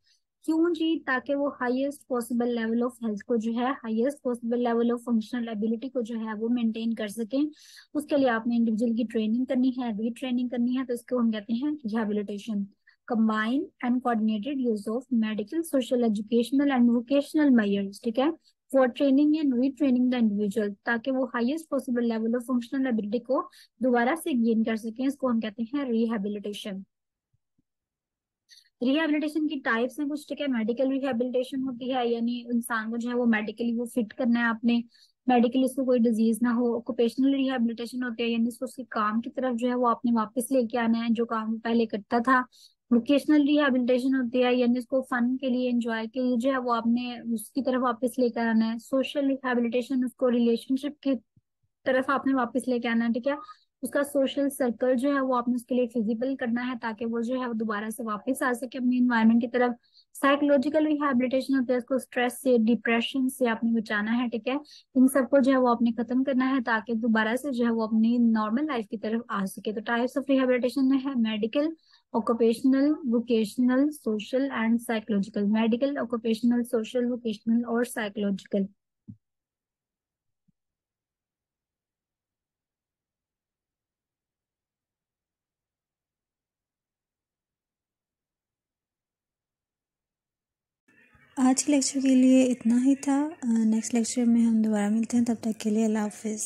क्यों जी, ताकि वो highest possible level of health को जो है, highest possible level of functional ability को जो है वो मेंटेन कर सकें। उसके लिए आपने इंडिविजुअल की ट्रेनिंग करनी है, रीट्रेनिंग करनी है, तो इसको हम कहते हैं rehabilitation. Combine and coordinated use of medical, social, educational and vocational measures, ठीक है, for training and retraining the individual, ताकि वो highest possible level of functional ability को दोबारा से गेन कर सकें। इसको हम कहते हैं रिहैबिलिटेशन। रिहैबिलिटेशन की टाइप्स हैं कुछ, ठीक है। मेडिकल रिहैबिलिटेशन होती है, यानी इंसान को जो है वो मेडिकली वो फिट करना है आपने, मेडिकली उसको कोई डिजीज ना हो। ऑक्यूपेशनल रिहैबिलिटेशन होती है, यानी उसको उसके काम की तरफ जो है वो आपने वापस लेके आना है, जो काम वो पहले करता था। वोकेशनल रिहैबिलिटेशन होती है, यानी उसको फन के लिए, एंजॉय के लिए जो है वो आपने उसकी तरफ वापस लेकर आना है। सोशल रिहैबिलिटेशन, उसको रिलेशनशिप की तरफ आपने वापस लेके आना है, ठीक है। उसका सोशल सर्कल जो है वो आपने उसके लिए फिजिबल करना है ताकि वो जो है वो दोबारा से वापस आ सके अपनी इन्वायरमेंट की तरफ। साइकोलॉजिकल रिहैबिलिटेशन होता है, उसको स्ट्रेस से, डिप्रेशन से आपने बचाना है, ठीक है। इन सबको जो है वो आपने खत्म करना है ताकि दोबारा से जो है वो अपनी नॉर्मल लाइफ की तरफ आ सके। तो टाइप्स ऑफ रिहैबिलिटेशन में है medical, occupational, vocational, social and psychological. Medical, occupational, social, vocational और साइकोलॉजिकल। आज के लेक्चर के लिए इतना ही था। नेक्स्ट लेक्चर में हम दोबारा मिलते हैं, तब तक के लिए अल्लाह हाफिज़।